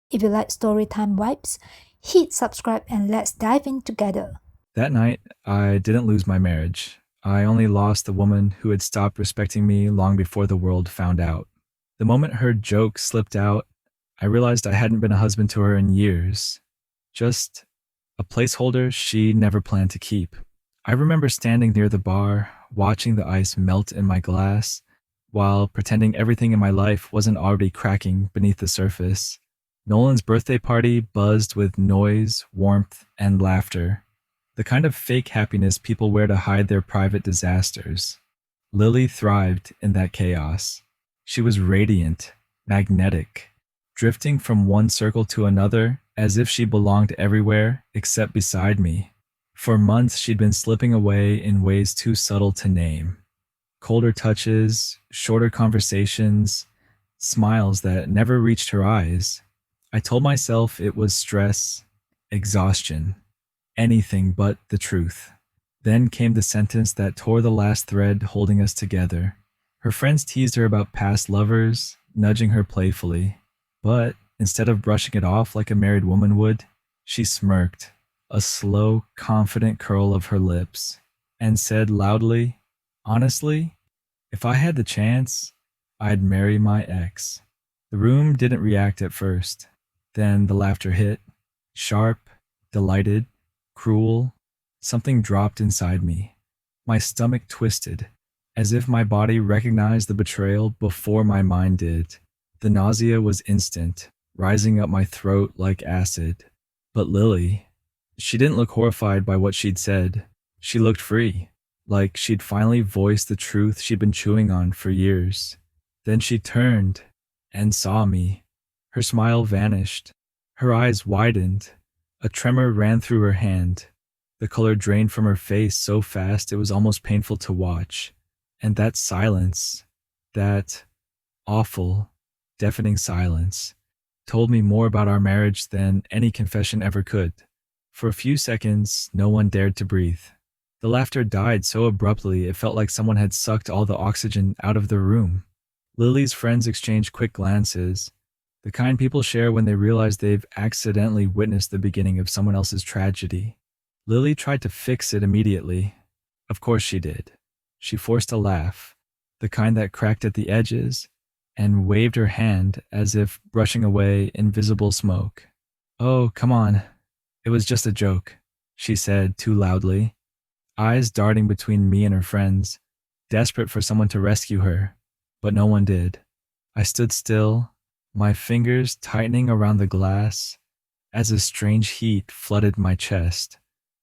If you like storytime vibes, hit subscribe and let's dive in together. That night, I didn't lose my marriage. I only lost the woman who had stopped respecting me long before the world found out. The moment her joke slipped out, I realized I hadn't been a husband to her in years. Just a placeholder she never planned to keep. I remember standing near the bar, watching the ice melt in my glass, while pretending everything in my life wasn't already cracking beneath the surface. Nolan's birthday party buzzed with noise, warmth, and laughter. The kind of fake happiness people wear to hide their private disasters. Lily thrived in that chaos. She was radiant, magnetic, drifting from one circle to another as if she belonged everywhere except beside me. For months, she'd been slipping away in ways too subtle to name. Colder touches, shorter conversations, smiles that never reached her eyes. I told myself it was stress, exhaustion, anything but the truth. Then came the sentence that tore the last thread holding us together. Her friends teased her about past lovers, nudging her playfully. But instead of brushing it off like a married woman would, she smirked, a slow, confident curl of her lips, and said loudly, "Honestly, if I had the chance, I'd marry my ex." The room didn't react at first. Then the laughter hit, sharp, delighted, cruel. Something dropped inside me. My stomach twisted, as if my body recognized the betrayal before my mind did. The nausea was instant, rising up my throat like acid. But Lily, she didn't look horrified by what she'd said. She looked free, like she'd finally voiced the truth she'd been chewing on for years. Then she turned and saw me. Her smile vanished. Her eyes widened. A tremor ran through her hand. The color drained from her face so fast it was almost painful to watch. And that silence, that awful, deafening silence, told me more about our marriage than any confession ever could. For a few seconds, no one dared to breathe. The laughter died so abruptly it felt like someone had sucked all the oxygen out of the room. Lily's friends exchanged quick glances, the kind people share when they realize they've accidentally witnessed the beginning of someone else's tragedy. Lily tried to fix it immediately. Of course she did. She forced a laugh, the kind that cracked at the edges, and waved her hand as if brushing away invisible smoke. "Oh, come on. It was just a joke," she said too loudly, eyes darting between me and her friends, desperate for someone to rescue her. But no one did. I stood still, my fingers tightening around the glass as a strange heat flooded my chest.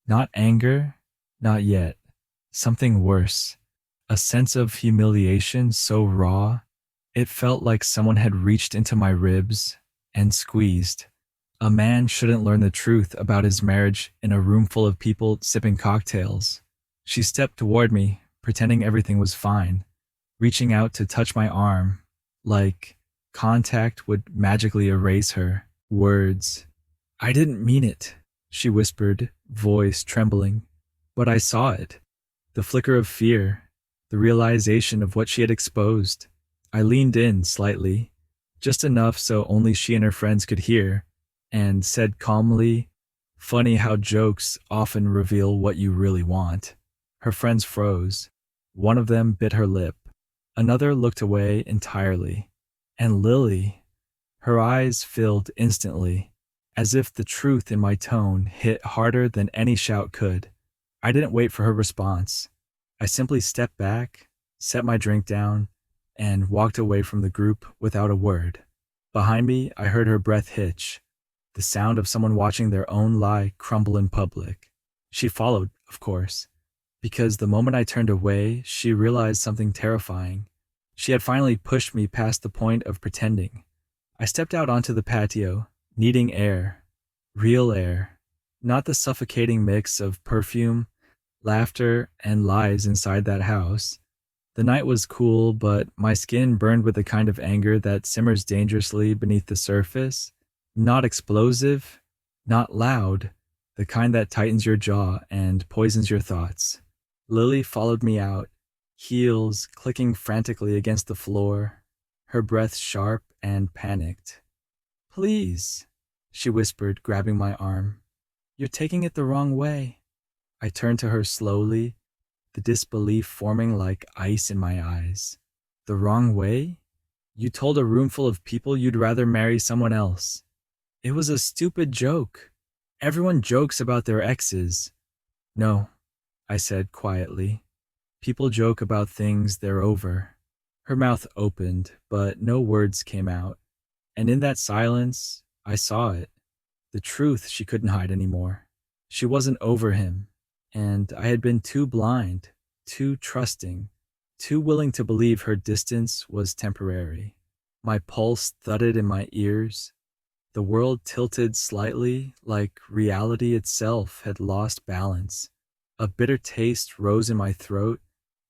Not anger, not yet. Something worse. A sense of humiliation so raw, it felt like someone had reached into my ribs and squeezed. A man shouldn't learn the truth about his marriage in a room full of people sipping cocktails. She stepped toward me, pretending everything was fine, reaching out to touch my arm, like contact would magically erase her. Words. "I didn't mean it," she whispered, voice trembling. But I saw it. The flicker of fear, the realization of what she had exposed. I leaned in slightly, just enough so only she and her friends could hear, and said calmly, "Funny how jokes often reveal what you really want." Her friends froze. One of them bit her lip. Another looked away entirely. And Lily, her eyes filled instantly, as if the truth in my tone hit harder than any shout could. I didn't wait for her response. I simply stepped back, set my drink down, and walked away from the group without a word. Behind me, I heard her breath hitch, the sound of someone watching their own lie crumble in public. She followed, of course, because the moment I turned away, she realized something terrifying. She had finally pushed me past the point of pretending. I stepped out onto the patio, needing air, real air, not the suffocating mix of perfume, laughter, and lies inside that house. The night was cool, but my skin burned with the kind of anger that simmers dangerously beneath the surface. Not explosive, not loud, the kind that tightens your jaw and poisons your thoughts. Lily followed me out, heels clicking frantically against the floor, her breath sharp and panicked. "Please," she whispered, grabbing my arm. You're taking it the wrong way. I turned to her slowly, the disbelief forming like ice in my eyes. The wrong way? You told a room full of people you'd rather marry someone else. It was a stupid joke. Everyone jokes about their exes. No, I said quietly. People joke about things they're over. Her mouth opened, but no words came out. And in that silence, I saw it. The truth she couldn't hide anymore. She wasn't over him, and I had been too blind, too trusting, too willing to believe her distance was temporary. My pulse thudded in my ears. The world tilted slightly, like reality itself had lost balance. A bitter taste rose in my throat,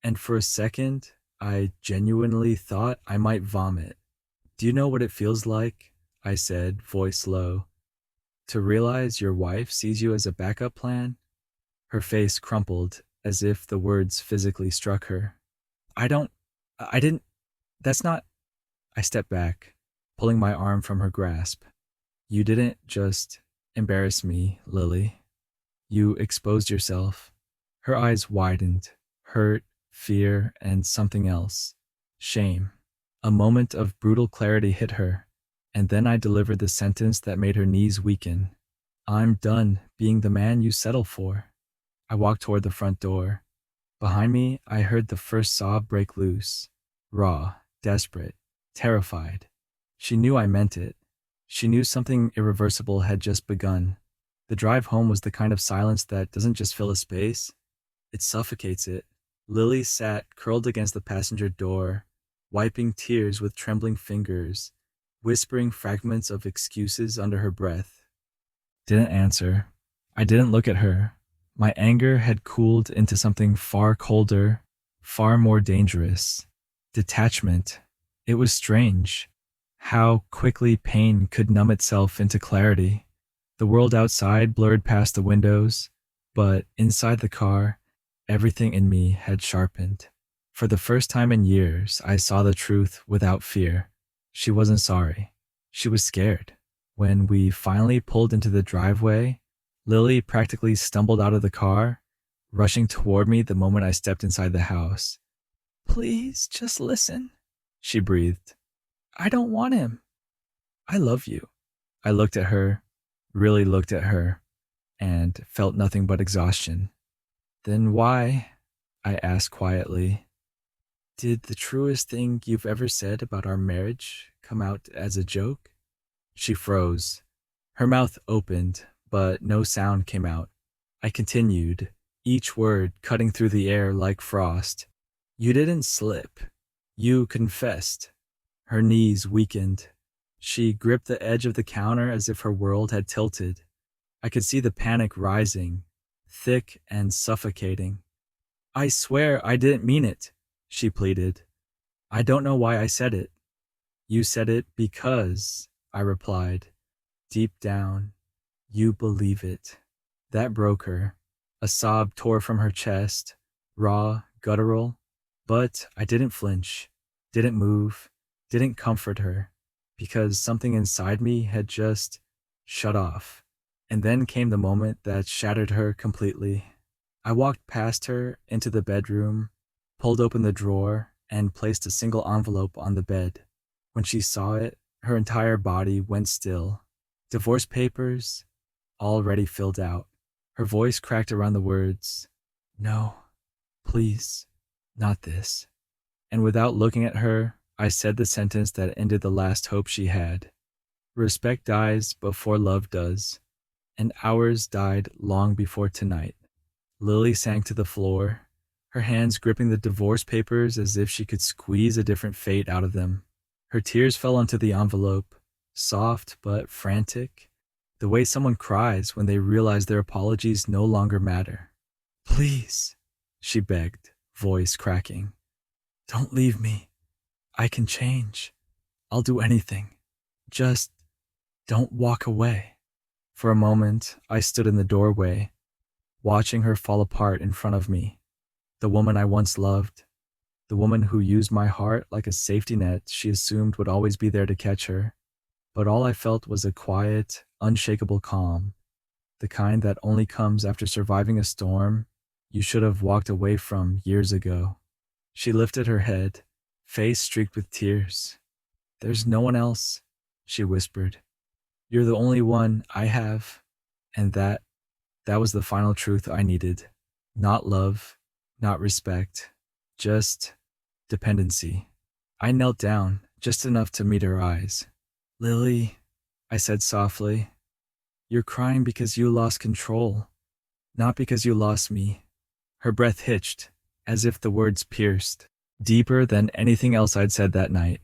and for a second, I genuinely thought I might vomit. Do you know what it feels like? I said, voice low. To realize your wife sees you as a backup plan? Her face crumpled as if the words physically struck her. I didn't, that's not. I stepped back, pulling my arm from her grasp. You didn't just embarrass me, Lily. You exposed yourself. Her eyes widened, hurt, fear, and something else. Shame. A moment of brutal clarity hit her, and then I delivered the sentence that made her knees weaken. I'm done being the man you settle for. I walked toward the front door. Behind me, I heard the first sob break loose. Raw, desperate, terrified. She knew I meant it. She knew something irreversible had just begun. The drive home was the kind of silence that doesn't just fill a space, it suffocates it. Lily sat curled against the passenger door, wiping tears with trembling fingers, whispering fragments of excuses under her breath. Didn't answer. I didn't look at her. My anger had cooled into something far colder, far more dangerous. Detachment. It was strange. How quickly pain could numb itself into clarity. The world outside blurred past the windows, but inside the car, everything in me had sharpened. For the first time in years, I saw the truth without fear. She wasn't sorry. She was scared. When we finally pulled into the driveway, Lily practically stumbled out of the car, rushing toward me the moment I stepped inside the house. Please, just listen, she breathed. I don't want him. I love you. I looked at her, really looked at her, and felt nothing but exhaustion. Then why? I asked quietly. Did the truest thing you've ever said about our marriage come out as a joke? She froze. Her mouth opened, but no sound came out. I continued, each word cutting through the air like frost. You didn't slip. You confessed. Her knees weakened. She gripped the edge of the counter as if her world had tilted. I could see the panic rising, thick and suffocating. I swear I didn't mean it, she pleaded. I don't know why I said it. You said it because, I replied. Deep down, you believe it. That broke her. A sob tore from her chest, raw, guttural. But I didn't flinch, didn't move, didn't comfort her, because something inside me had just shut off. And then came the moment that shattered her completely. I walked past her into the bedroom, pulled open the drawer, and placed a single envelope on the bed. When she saw it, her entire body went still. Divorce papers, already filled out. Her voice cracked around the words, No, please, not this. And without looking at her, I said the sentence that ended the last hope she had. Respect dies before love does, and ours died long before tonight. Lily sank to the floor, her hands gripping the divorce papers as if she could squeeze a different fate out of them. Her tears fell onto the envelope, soft but frantic, the way someone cries when they realize their apologies no longer matter. Please, she begged, voice cracking. Don't leave me. I can change. I'll do anything. Just don't walk away. For a moment, I stood in the doorway, watching her fall apart in front of me. The woman I once loved, the woman who used my heart like a safety net she assumed would always be there to catch her. but all I felt was a quiet, unshakable calm, the kind that only comes after surviving a storm you should have walked away from years ago. She lifted her head, face streaked with tears. "There's no one else," she whispered. "You're the only one I have." And that was the final truth I needed. Not love, not respect, just dependency. I knelt down, just enough to meet her eyes. "Lily," I said softly, "you're crying because you lost control, not because you lost me." Her breath hitched, as if the words pierced, deeper than anything else I'd said that night.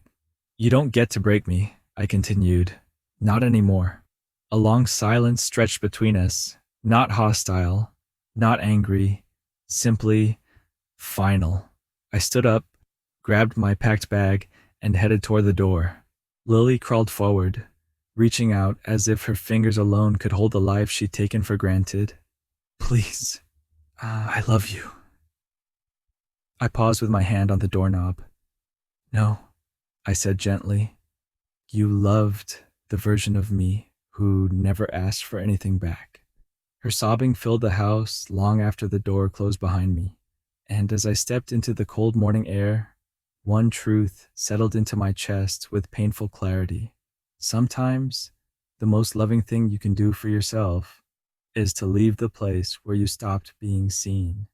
"You don't get to break me," I continued. "Not anymore." A long silence stretched between us, not hostile, not angry, simply final. I stood up, grabbed my packed bag, and headed toward the door. Lily crawled forward, reaching out as if her fingers alone could hold the life she'd taken for granted. "Please, I love you." I paused with my hand on the doorknob. "No," I said gently. "You loved the version of me who never asked for anything back." Her sobbing filled the house long after the door closed behind me, and as I stepped into the cold morning air, one truth settled into my chest with painful clarity. Sometimes, the most loving thing you can do for yourself is to leave the place where you stopped being seen.